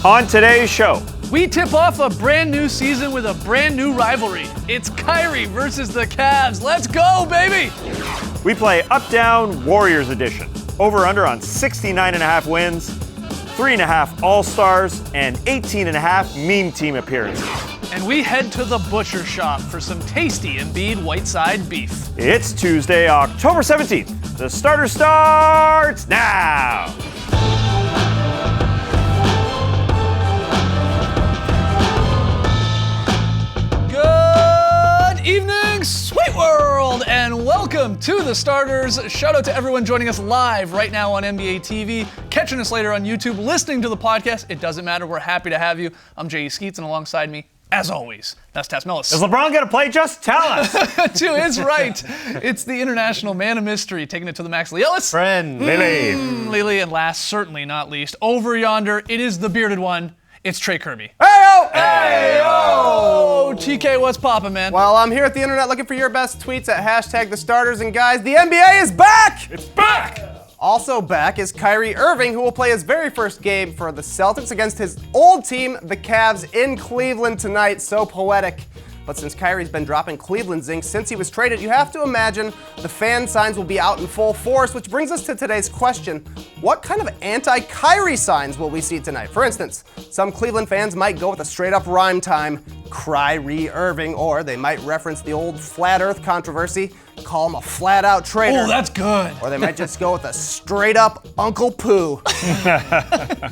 On today's show, we tip off a brand new season with a brand new rivalry. It's Kyrie versus the Cavs. Let's go, baby! we play Up-Down Warriors Edition. Over-under on 69.5 wins, 3.5 All-Stars, and 18.5 Meme Team appearances. And we head to the butcher shop for some tasty Embiid Whiteside beef. It's Tuesday, October 17th. The starter starts now! Good evening, sweet world, and welcome to the starters. Shout out to everyone joining us live right now on NBA TV, catching us later on YouTube, listening to the podcast. It doesn't matter. We're happy to have you. I'm J.E. Skeets, and alongside me, as always, that's Tess Mellis. Is LeBron going to play? Just tell us. To his right, it's the international man of mystery, taking it to the max, Lee Ellis. Friend. Lily, and last, certainly not least, over yonder, it is the bearded one. It's Trey Kirby. Hey-o! Oh, TK, what's poppin', man? Well, I'm here at the internet looking for your best tweets at #TheStarters. And guys, the NBA is back! It's back! Also back is Kyrie Irving, who will play his very first game for the Celtics against his old team, the Cavs, in Cleveland tonight. So poetic. But since Kyrie's been dropping Cleveland's ink since he was traded, you have to imagine the fan signs will be out in full force, which brings us to today's question. What kind of anti-Kyrie signs will we see tonight? For instance, some Cleveland fans might go with a straight-up rhyme time, Kyrie Irving, or they might reference the old flat earth controversy, call him a flat-out traitor. Oh, that's good. Or they might just go with a straight-up Uncle Pooh.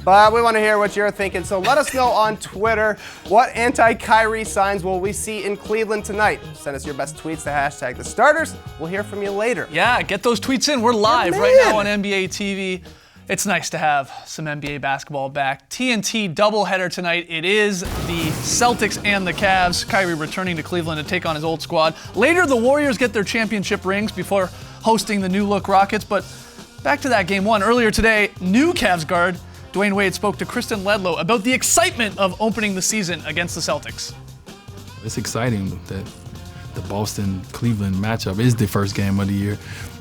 But we want to hear what you're thinking, so let us know on Twitter, what anti-Kyrie signs will we see in Cleveland tonight? Send us your best tweets to #TheStarters. We'll hear from you later. Yeah, get those tweets in. We're live Yeah, right man. now on NBA TV. It's nice to have some NBA basketball back. TNT doubleheader tonight. It is the Celtics and the Cavs. Kyrie returning to Cleveland to take on his old squad. Later, the Warriors get their championship rings before hosting the new-look Rockets. But back to that game one. Earlier today, new Cavs guard Dwayne Wade spoke to Kristen Ledlow about the excitement of opening the season against the Celtics. It's exciting that the Boston-Cleveland matchup is the first game of the year.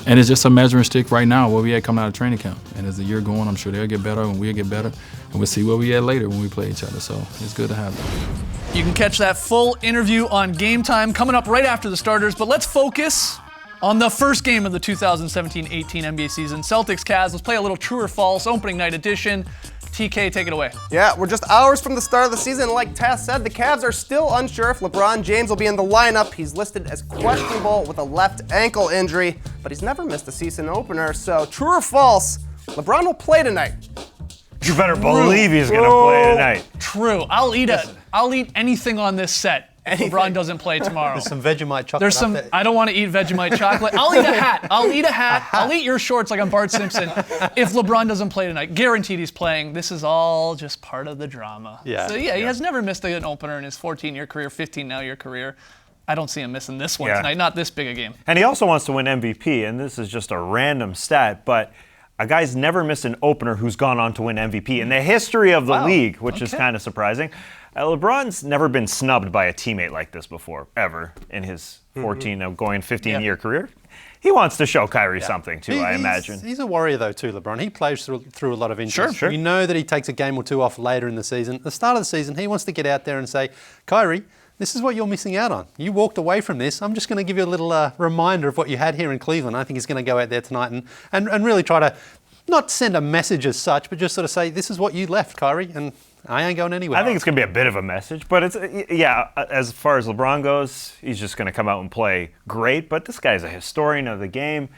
And it's just a measuring stick right now where we at coming out of training camp. And as the year going, I'm sure they'll get better and we'll get better. And we'll see where we at later when we play each other. So it's good to have them. You can catch that full interview on Game Time coming up right after the starters. But let's focus on the first game of the 2017-18 NBA season. Celtics-Cavs. Let's play a little true or false opening night edition. TK, take it away. Yeah, we're just hours from the start of the season. Like Tess said, the Cavs are still unsure if LeBron James will be in the lineup. He's listed as questionable with a left ankle injury, but he's never missed a season opener. So, true or false, LeBron will play tonight. You better believe he's going to play tonight. True. I'll eat anything on this set if LeBron doesn't play tomorrow. There's some Vegemite chocolate. There's some. I don't want to eat Vegemite chocolate. I'll eat a hat. I'll eat your shorts like I'm Bart Simpson if LeBron doesn't play tonight. Guaranteed he's playing. This is all just part of the drama. Yeah. So he has never missed an opener in his 14-year career, 15-now-year career. I don't see him missing this one tonight. Not this big a game. And he also wants to win MVP, and this is just a random stat, but a guy's never missed an opener who's gone on to win MVP in the history of the league, which is kind of surprising. LeBron's never been snubbed by a teammate like this before, ever, in his 15-year career. He wants to show Kyrie something, too, I imagine. He's a warrior, though, too, LeBron. He plays through a lot of injuries. Sure. You know that he takes a game or two off later in the season. At the start of the season, he wants to get out there and say, Kyrie, this is what you're missing out on. You walked away from this. I'm just going to give you a little reminder of what you had here in Cleveland. I think he's going to go out there tonight and really try to not send a message as such, but just sort of say, this is what you left, Kyrie, and I ain't going anywhere. I think it's going to be a bit of a message, but it's, as far as LeBron goes, he's just going to come out and play great, but this guy's a historian of the game.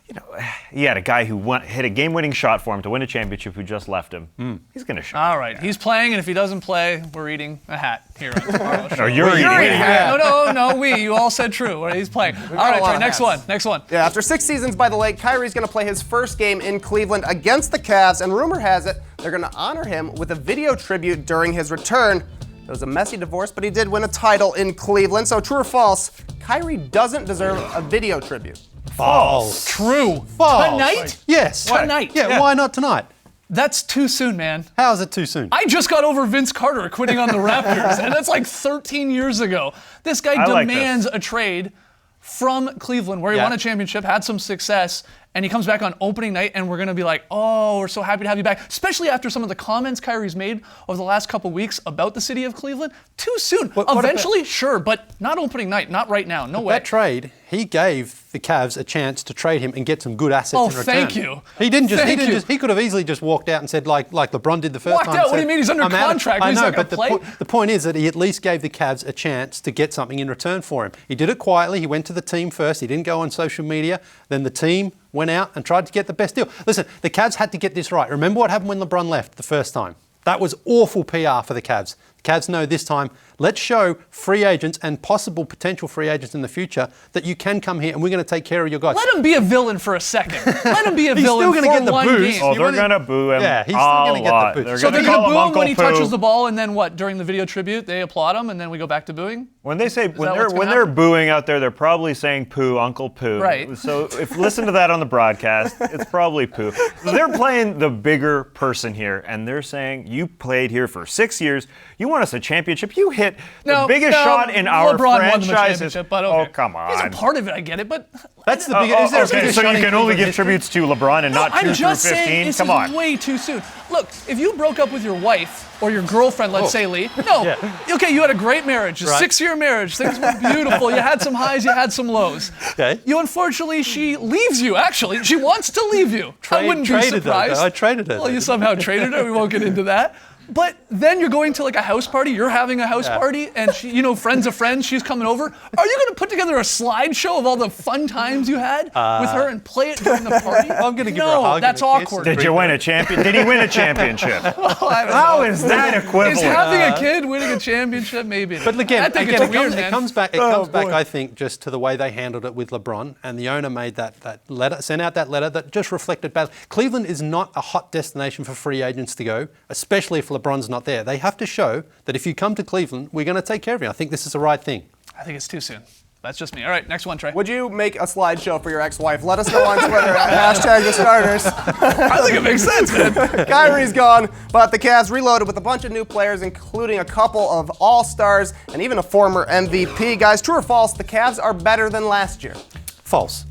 You know, he had a guy who hit a game-winning shot for him to win a championship who just left him. He's going to show. All right, he's playing, and if he doesn't play, we're eating a hat here on tomorrow's show. No, you're eating a hat. No, you all said true. He's playing. All right, Trey, next one. Yeah, after 6 seasons by the lake, Kyrie's going to play his first game in Cleveland against the Cavs, and rumor has it they're going to honor him with a video tribute during his return. It was a messy divorce, but he did win a title in Cleveland. So, true or false, Kyrie doesn't deserve a video tribute. False. True. False. Tonight? Yes. Tonight. Yeah, why not tonight? That's too soon, man. How is it too soon? I just got over Vince Carter quitting on the Raptors, and that's like 13 years ago. This guy demands a trade from Cleveland, where he won a championship, had some success, and he comes back on opening night, and we're going to be like, oh, we're so happy to have you back, especially after some of the comments Kyrie's made over the last couple weeks about the city of Cleveland. Too soon. What Eventually, sure, but not opening night, not right now, no way. That trade, he gave the Cavs a chance to trade him and get some good assets in return. Thank you. He didn't just. Thank you. He could have easily just walked out and said like LeBron did the first Walked time. out? What said, do you mean? He's under "I'm out of-" contract. I He's know, not gonna but play? the point is that he at least gave the Cavs a chance to get something in return for him. He did it quietly. He went to the team first. He didn't go on social media. Then the team went out and tried to get the best deal. Listen, the Cavs had to get this right. Remember what happened when LeBron left the first time? That was awful PR for the Cavs. The Cavs know this time, let's show free agents and possible potential free agents in the future that you can come here and we're going to take care of your guys. Let him be a villain for a second. Let him be a He's villain still for gonna get the one boost. game. Oh, You they're wanna- going to boo him. Yeah, he's still a gonna get the lot. boost. They're So going they're to going call to him boo him Uncle when he Poo. touches the ball, and then what? During the video tribute, they applaud him, and then we go back to booing? When they say that what's gonna when they're happen? booing out there, they're probably saying poo, Uncle Poo. Right. So if listen to that on the broadcast, it's probably poo. So they're playing the bigger person here, and they're saying you played here for 6 years. You won us a championship. You hit the biggest shot in our LeBron franchise. won the championship, but okay. Oh, come on. He's a part of it, I get it, but That's the biggest. Is there a Okay, biggest so shot you in can only Cleveland give history? tributes to LeBron and not I'm 2 just through 15. saying this Come is on. way too soon. Look, if you broke up with your wife or your girlfriend, let's say, Lee, no, okay, you had a great marriage, a Right. 6-year marriage, things were beautiful, you had some highs, you had some lows. Okay. You unfortunately, she leaves you, actually. She wants to leave you. I wouldn't be traded her, surprised. though. I traded her, Well, you though. somehow traded her, we won't get into that. But then you're going to like a house party, you're having a house party, and she, you know, friends of friends, she's coming over. Are you going to put together a slideshow of all the fun times you had with her and play it during the party? I'm gonna give her a No, hug and that's a kiss awkward. and Did you win a champion? Did he win a championship? I don't How know. is that equivalent? Is having a kid winning a championship? Maybe. But again, I think again, it's weird, it man. comes back. It Oh, comes back. boy. I think just to the way they handled it with LeBron, and the owner made that letter, sent out that letter that just reflected bad. Cleveland is not a hot destination for free agents to go, especially if LeBron's not there. They have to show that if you come to Cleveland, we're going to take care of you. I think this is the right thing. I think it's too soon. That's just me. All right, next one, Trey. Would you make a slideshow for your ex-wife? Let us know on Twitter at #TheStarters. I think it makes sense, man. Kyrie's gone, but the Cavs reloaded with a bunch of new players, including a couple of All-Stars and even a former MVP. Guys, true or false, the Cavs are better than last year? False.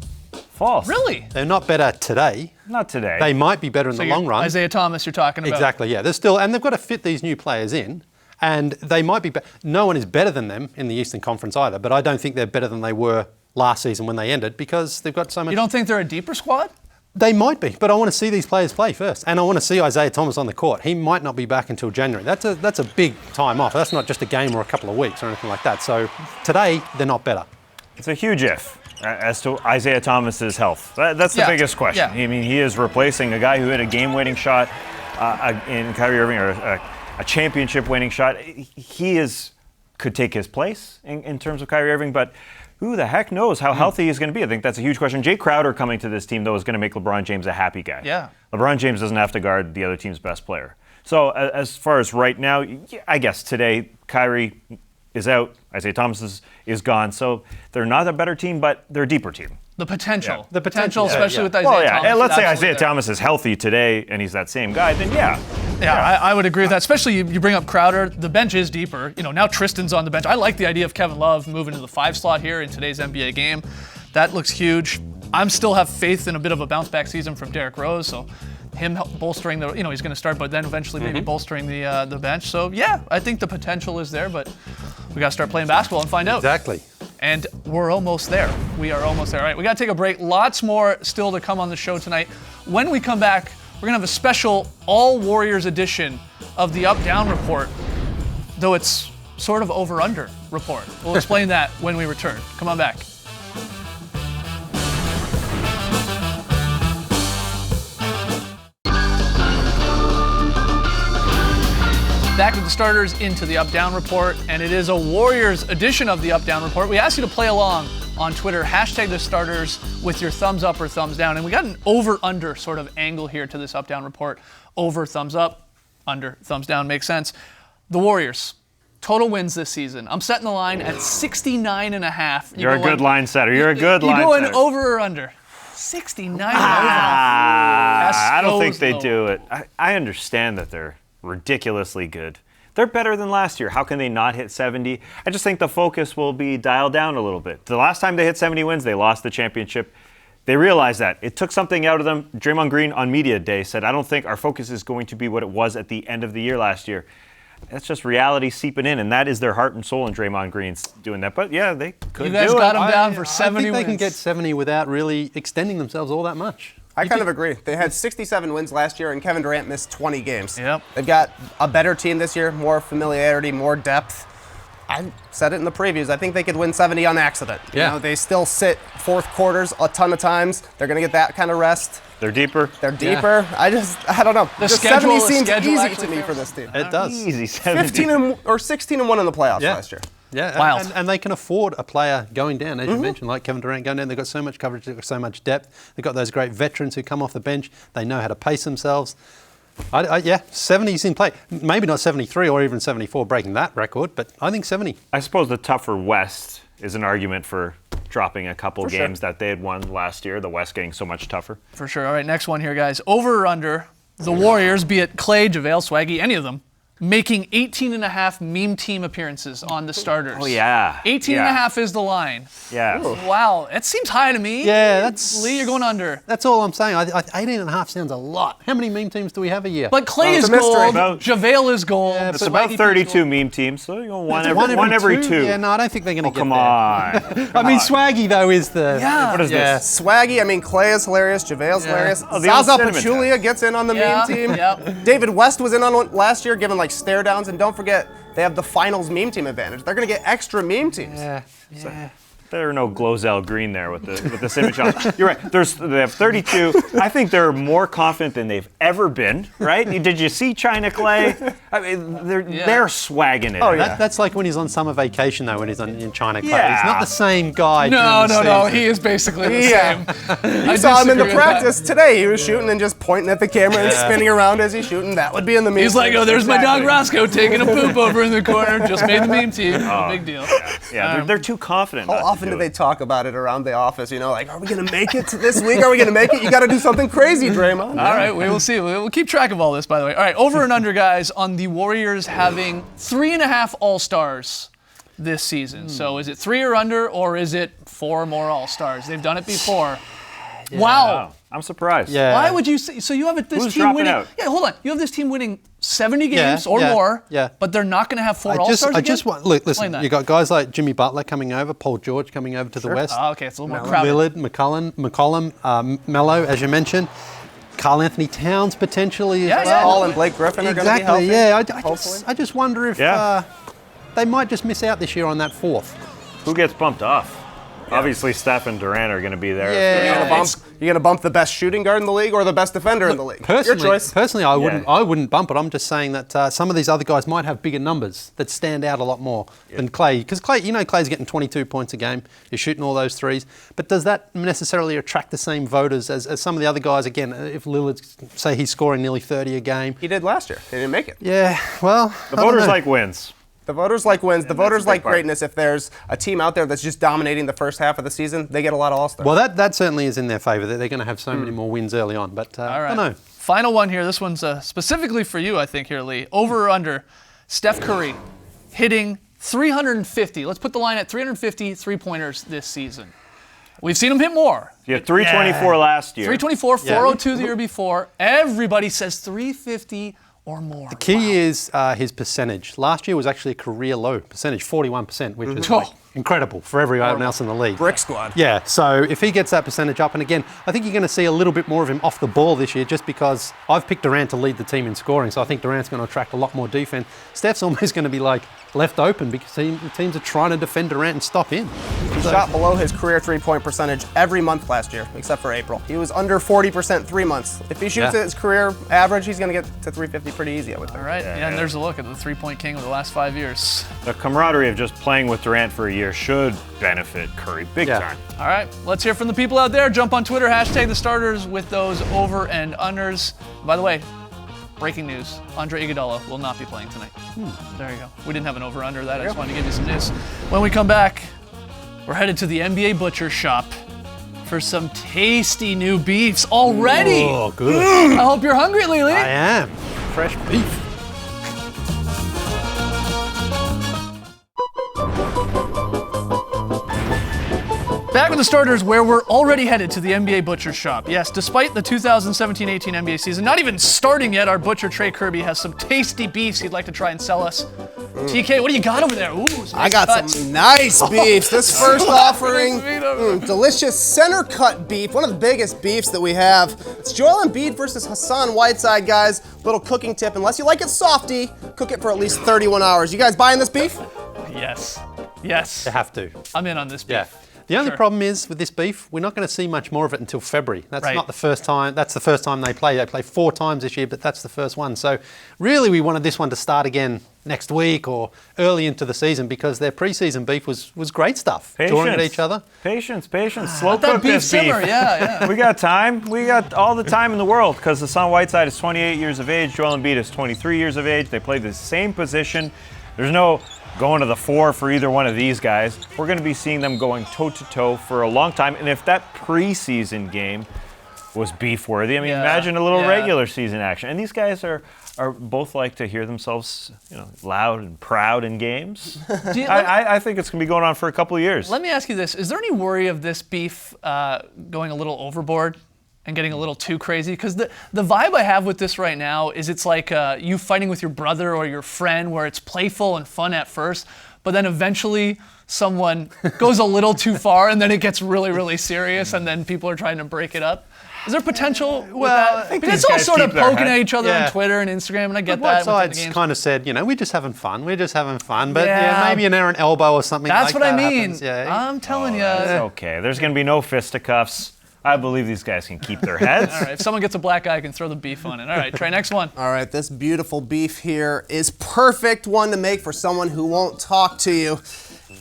False. Really? They're not better today. Not today. They might be better in So the long run. Isaiah Thomas, you're talking about. Exactly. Yeah. They're still, and they've got to fit these new players in. And they might be. No one is better than them in the Eastern Conference either. But I don't think they're better than they were last season when they ended because they've got so much. You don't think they're a deeper squad? They might be, but I want to see these players play first, and I want to see Isaiah Thomas on the court. He might not be back until January. That's a big time off. That's not just a game or a couple of weeks or anything like that. So today they're not better. It's a huge if as to Isaiah Thomas's health. That's the Yeah. biggest question. Yeah. I mean, he is replacing a guy who hit a game-winning shot in Kyrie Irving, or a championship-winning shot. He could take his place in terms of Kyrie Irving, but who the heck knows how healthy he's going to be? I think that's a huge question. Jay Crowder coming to this team, though, is going to make LeBron James a happy guy. Yeah. LeBron James doesn't have to guard the other team's best player. So as far as right now, I guess today Kyrie is out, Isaiah Thomas is gone. So they're not a better team, but they're a deeper team. The potential. Yeah. The potential, yeah, especially yeah. with Isaiah Well, yeah, Thomas. and let's say absolutely Isaiah there. Thomas is healthy today and he's that same guy, then yeah. Yeah, I would agree with that. Especially you bring up Crowder. The bench is deeper. You know, now Tristan's on the bench. I like the idea of Kevin Love moving to the 5 slot here in today's NBA game. That looks huge. I'm still have faith in a bit of a bounce back season from Derrick Rose. So him bolstering the, he's going to start, but then eventually maybe bolstering the bench. So yeah, I think the potential is there, but we got to start playing basketball and find out. Exactly. And we're almost there. We are almost there. All right, we got to take a break. Lots more still to come on the show tonight. When we come back, we're going to have a special All Warriors edition of the Up Down Report, though it's sort of over-under report. We'll explain that when we return. Come on back. Back with the starters into the Up Down Report, and it is a Warriors edition of the Up Down Report. We asked you to play along on Twitter, #the starters with your thumbs up or thumbs down, and we got an over-under sort of angle here to this Up Down Report. Over, thumbs up, under, thumbs down, makes sense. The Warriors, total wins this season. I'm setting the line at 69.5. You're a good line setter. You're a good line setter. You going setter. over or under? 69 I don't think they low. do it. I understand that they're ridiculously good. They're better than last year. How can they not hit 70? I just think the focus will be dialed down a little bit. The last time they hit 70 wins, they lost the championship. They realized that. It took something out of them. Draymond Green on media day said, I don't think our focus is going to be what it was at the end of the year last year. That's just reality seeping in, and that is their heart and soul, and Draymond Green's doing that. But yeah, they could You guys do got it. them down for 70 I think they can wins. get 70 without really extending themselves all that much. I kind of agree. They had 67 wins last year, and Kevin Durant missed 20 games. Yep. They've got a better team this year, more familiarity, more depth. I said it in the previews. I think they could win 70 on accident. Yeah. You know, they still sit fourth quarters a ton of times. They're going to get that kind of rest. They're deeper. They're deeper. I don't know. The Just schedule- 70 seems schedule easy actually to me fails. for this team. It does. Easy 70. 16-1 in the playoffs Yeah. last year. Yeah, Wild. and they can afford a player going down, as you mentioned, like Kevin Durant going down. They've got so much coverage, they've got so much depth. They've got those great veterans who come off the bench. They know how to pace themselves. Yeah, 70's in play. Maybe not 73 or even 74 breaking that record, but I think 70. I suppose the tougher West is an argument for dropping a couple games that they had won last year, the West getting so much tougher. For sure. All right, next one here, guys. Over or under, the Warriors, be it Clay, JaVale, Swaggy, any of them, making 18.5 meme team appearances on the starters. Oh, yeah. 18.5 is the line. Yeah. Wow, that seems high to me. Yeah, that's... Lee, you're going under. That's all I'm saying. 18.5 sounds a lot. How many meme teams do we have a year? But Clay Well, is it's a mystery. gold, About- JaVale is gold. Yeah, It's but about Swaggy 32 is meme teams, so you know, one One every two. Yeah, no, I don't think they're going to Oh, get come there. on. I mean, Swaggy, though, is the... Yeah. What is Yeah. this? Swaggy, I mean, Clay is hilarious. JaVale's hilarious. Oh, the old Zaza cinnamon Pachulia gets in on the Yeah, meme team. yep. David West was in on one last year, giving like stare downs. And don't forget, they have the finals meme team advantage. They're going to get extra meme teams. Yeah. There are no Glozell Green there with this image on. You're right. They have 32. I think they're more confident than they've ever been. Right? Did you see China Clay? I mean, they're swagging it. Oh, yeah. That's like when he's on summer vacation, though, when he's in China. Yeah. He's not the same guy. No, during the no. season. He is basically the Yeah. same. You saw him in the disagree with practice today. He was shooting and just pointing at the camera and spinning around as he's shooting. That would be in the meme He's like, team. oh, there's my dog Exactly. Roscoe taking a poop over in the corner. Just made the meme team. No big deal. Yeah, they're too confident. How not to often do do they it. talk about it around the office? You know, like, are we going to make it to this week? Are we going to make it? You got to do something crazy, Draymond. All right, we will see. We'll keep track of all this, by the way. All right, over and under, guys, on the Warriors having 3.5 All-Stars this season. So is it 3 or under, or is it 4 more All-Stars? They've done it before. Wow. Oh, I'm surprised. Yeah. Why would you say so? You have this Who's team dropping winning. out? Yeah, hold on. You have this team winning 70 games or yeah, more. yeah. But they're not going to have 4 I All-Stars again? just want look. Explain Listen, that. you got guys like Jimmy Butler coming over, Paul George coming over to the West, Oh, okay, it's a little more crowded. Lillard, McCollum, Melo, as you mentioned, Karl Anthony Towns potentially Yeah, as yeah. well. Paul and Blake Griffin are going to be healthy. Exactly. Yeah, hopefully. I just wonder if Yeah. they might just miss out this year on that fourth. Who gets bumped off? Obviously, Steph and Durant are going to be there. Yeah. You going to bump the best shooting guard in the league or the best defender in the league? Your choice. Personally, I wouldn't bump it. I'm just saying that some of these other guys might have bigger numbers that stand out a lot more than Clay. Because Clay, Clay's getting 22 points a game. He's shooting all those threes. But does that necessarily attract the same voters as some of the other guys? Again, if Lillard, say he's scoring nearly 30 a game. He did last year. He didn't make it. Yeah, well, The voters like wins. The voters like wins. The voters that's a big like part. greatness. If there's a team out there that's just dominating the first half of the season, they get a lot of All-Stars. Well, that certainly is in their favour. They're going to have so many more wins early on. But All I right. don't know. Final one here. This one's specifically for you, I think, here, Lee. Over or under, Steph Curry hitting 350. Let's put the line at 350 three-pointers this season. We've seen him hit more. You had 324 last year. 324, 402 the year before. Everybody says 350 or more. Key is his percentage. Last year was actually a career low percentage, 41%, which is like incredible for everyone else in the league. Brick squad. Yeah, so if he gets that percentage up, and again, I think you're going to see a little bit more of him off the ball this year just because I've picked Durant to lead the team in scoring, so I think Durant's going to attract a lot more defense. Steph's almost going to be like left open because teams are trying to defend Durant and stop him. He shot below his career three-point percentage every month last year, except for April. He was under 40% 3 months. If he shoots Yeah. at his career average, he's going to get to 350 pretty easy, I would think. All right, and there's a look at the three-point king of the last 5 years. The camaraderie of just playing with Durant for a year should benefit Curry big Yeah. time. All right, let's hear from the people out there. Jump on Twitter, hashtag the starters with those over and unders. By the way, breaking news, Andre Iguodala will not be playing tonight. There you go. We didn't have an over-under that. I just wanted to give you some news. When we come back, we're headed to the NBA Butcher Shop for some tasty new beefs already. Oh, good. I hope you're hungry, Lily. I am. Fresh beef. Back with the starters, where we're already headed to the NBA Butcher Shop. Yes, despite the 2017-18 NBA season not even starting yet, our butcher Trey Kirby has some tasty beefs he'd like to try and sell us. TK, what do you got over there? Ooh, some I nice got cuts. some nice beefs. This first offering, Nice meat over there. delicious center cut beef, one of the biggest beefs that we have. It's Joel Embiid versus Hassan Whiteside, guys. Little cooking tip, unless you like it softy, cook it for at least 31 hours. You guys buying this beef? Yes. Yes. You have to. I'm in on this beef. Yeah. The only Sure. problem is with this beef, we're not going to see much more of it until February. That's Right. not the first time. That's the first time they play. They play 4 times this year, but that's the first one. So really, we wanted this one to start again next week or early into the season because their preseason beef was great stuff. Drawing at each other. Patience. Slow Let that cook beef this simmer, beef. yeah. We got time. We got all the time in the world because Hassan Whiteside is 28 years of age. Joel Embiid is 23 years of age. They play the same position. There's no going to the 4 for either one of these guys. We're going to be seeing them going toe-to-toe for a long time. And if that preseason game was beef-worthy, I mean, Yeah, imagine a little yeah. regular season action. And these guys are both like to hear themselves, loud and proud in games. Do you- I think it's going to be going on for a couple of years. Let me ask you this. Is there any worry of this beef going a little overboard and getting a little too crazy? Because the vibe I have with this right now is it's like you fighting with your brother or your friend where it's playful and fun at first, but then eventually someone goes a little too far and then it gets really, really serious and then people are trying to break it up. Is there potential with that? I think Because these it's all guys sort of keep their poking head- at each other Yeah. on Twitter and Instagram, and I get But that. within the Whiteside's games. kind of said, we're just having fun. We're just having fun. But Yeah. maybe an errant elbow or something That's like what I that mean. happens. Yeah. I'm telling you. It's okay. There's going to be no fisticuffs. I believe these guys can keep their heads. All right, if someone gets a black eye, I can throw the beef on it. All right, Trey, next one. All right, this beautiful beef here is perfect one to make for someone who won't talk to you.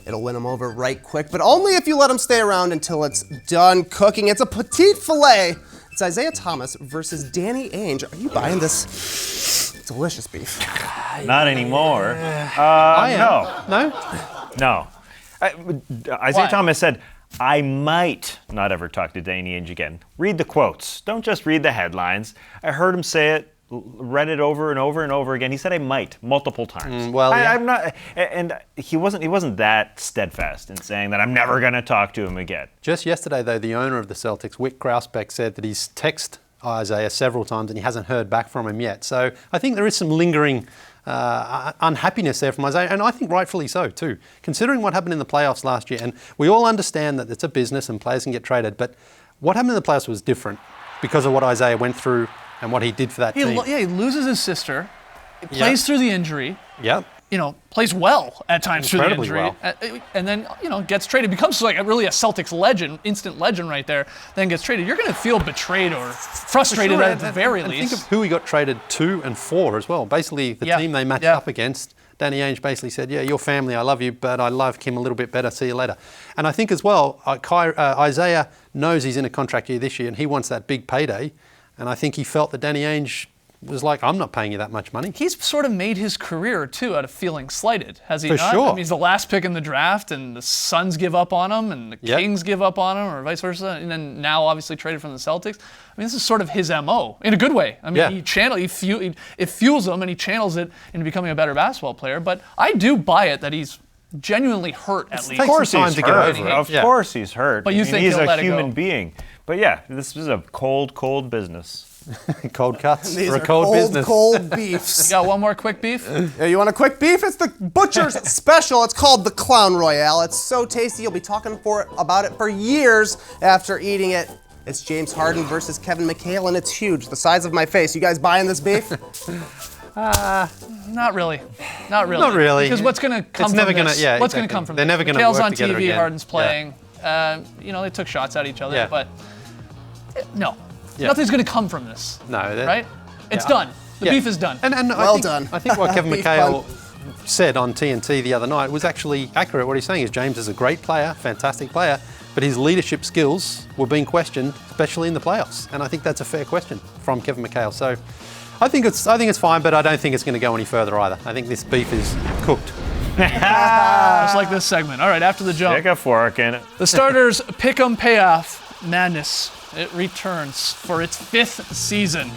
It'll win them over right quick, but only if you let them stay around until it's done cooking. It's a petite filet. It's Isaiah Thomas versus Danny Ainge. Are you buying this delicious beef? Not anymore. I am. No. No? Isaiah Why? Thomas said, I might not ever talk to Danny Ainge again. Read the quotes. Don't just read the headlines. I heard him say it, read it over and over and over again. He said I might multiple times. well, yeah. I'm not, and he wasn't that steadfast in saying that I'm never going to talk to him again. Just yesterday, though, the owner of the Celtics, Wick Krausbeck, said that he's texted Isaiah several times and he hasn't heard back from him yet. So I think there is some lingering unhappiness there from Isaiah, and I think rightfully so too, considering what happened in the playoffs last year. And we all understand that it's a business and players can get traded, but what happened in the playoffs was different because of what Isaiah went through and what he did for that team. He loses his sister, plays through the injury, Yep. plays well at times through the Incredibly injury, and then, gets traded, becomes like really a Celtics legend, instant legend right there, then gets traded. You're going to feel betrayed or frustrated at the very and least. think of who he got traded to and for as well. Basically, the Yeah, team they matched yeah. up against, Danny Ainge basically said, yeah, your family, I love you, but I love Kim a little bit better. See you later. And I think as well, Isaiah knows he's in a contract year this year and he wants that big payday. And I think he felt that Danny Ainge was like, I'm not paying you that much money. He's sort of made his career, too, out of feeling slighted, has he For not? sure. I mean, he's the last pick in the draft, and the Suns give up on him, and the Yep. Kings give up on him, or vice versa, and then now obviously traded from the Celtics. I mean, this is sort of his MO, in a good way. I mean, Yeah. it fuels him, and he channels it into becoming a better basketball player, but I do buy it that he's genuinely hurt, at least. takes Of course some time he's to get hurt. over it. Of Yeah. course he's hurt. But you think he's he'll a let it human go. being. But yeah, this is a cold business. Cold cuts These for a are cold business. cold beefs. Got one more quick beef? Yeah, you want a quick beef? It's the Butcher's Special. It's called the Clown Royale. It's so tasty, you'll be talking about it for years after eating it. It's James Harden versus Kevin McHale, and it's huge, the size of my face. You guys buying this beef? Not really. Not really. Not really. Because what's going to come It's from never gonna- this? yeah, What's going to exactly. come from They're this? never gonna McHale's work on together TV, again. Harden's Yeah. playing. They took shots at each other, Yeah. but no. Yeah. Nothing's going to come from this. No, Right? It's yeah. done. The Yeah. beef is done. And Well I think, done. I think what Kevin Beef McHale bun. said on TNT the other night was actually accurate. What he's saying is James is a great player, fantastic player, but his leadership skills were being questioned, especially in the playoffs. And I think that's a fair question from Kevin McHale. So I think it's fine, but I don't think it's going to go any further either. I think this beef is cooked. Just like this segment. All right, after the jump. Stick a fork in it. The starters pick'em payoff madness. It returns for its 5th season.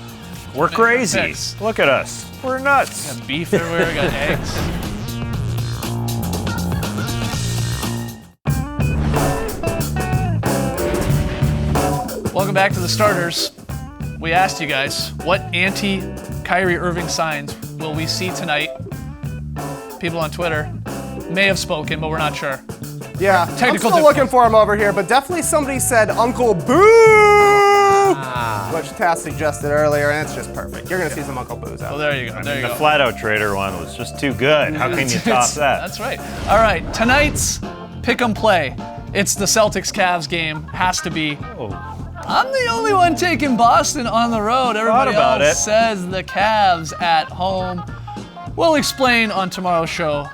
We're crazy. picks. Look at us. We're nuts. Got beef everywhere, got eggs. Welcome back to the starters. We asked you guys, what anti-Kyrie Irving signs will we see tonight? People on Twitter may have spoken, but we're not sure. Yeah, I'm Technical still looking for him over here, but definitely somebody said Uncle Boo, which Tass suggested earlier, and it's just perfect. You're going to see some Uncle Boos out Well, there. there you go. There you The go. Flat Out Trader one was just too good. How can you top that? That's right. All right, tonight's pick 'em play. It's the Celtics-Cavs game. Has to be. I'm the only one taking Boston on the road. Everybody about else it. says the Cavs at home. We'll explain on tomorrow's show,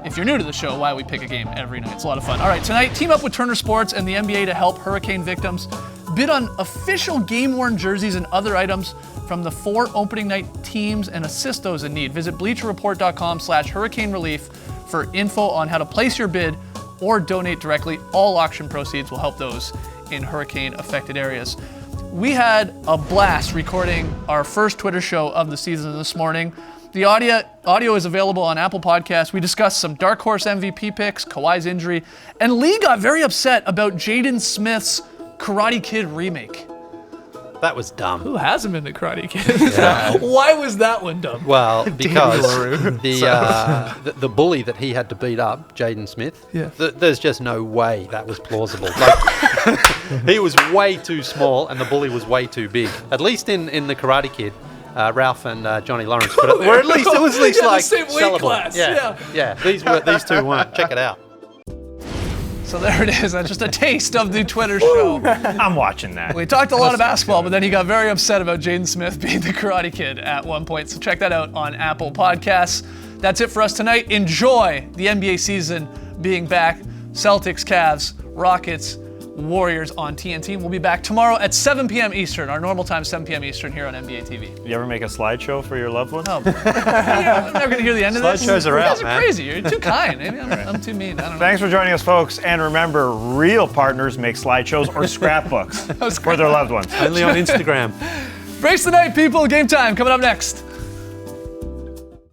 if you're new to the show, why we pick a game every night. It's a lot of fun. All right, tonight, team up with Turner Sports and the NBA to help hurricane victims. Bid on official game-worn jerseys and other items from the 4 opening night teams and assist those in need. Visit bleacherreport.com/hurricane relief for info on how to place your bid or donate directly. All auction proceeds will help those in hurricane-affected areas. We had a blast recording our first Twitter show of the season this morning. The audio is available on Apple Podcasts. We discussed some dark horse MVP picks, Kawhi's injury, and Lee got very upset about Jaden Smith's Karate Kid remake. That was dumb. Who hasn't been the Karate Kid? Why was that one dumb? Well, because the bully that he had to beat up, Jaden Smith, there's just no way that was plausible. Like, he was way too small and the bully was way too big. At least in the Karate Kid, Ralph and Johnny Lawrence, but it was at least Yeah, the like same weight sellable. class, Yeah. These two weren't. Check it out. So there it is. That's just a taste of the Twitter show. I'm watching that. We talked a lot of basketball, but then he got very upset about Jaden Smith being the Karate Kid at one point. So check that out on Apple Podcasts. That's it for us tonight. Enjoy the NBA season being back. Celtics, Cavs, Rockets, Warriors on TNT. We'll be back tomorrow at 7 p.m. Eastern, our normal time, 7 p.m. Eastern here on NBA TV. You ever make a slideshow for your loved ones? Oh, I'm never going to hear the end of this. Slideshows are You guys out, are man. crazy. You're too kind. Maybe I'm too mean. I don't know. Thanks for joining us, folks. And remember, real partners make slideshows or scrapbooks for their loved ones. Only on Instagram. Brace the night, people. Game time coming up next.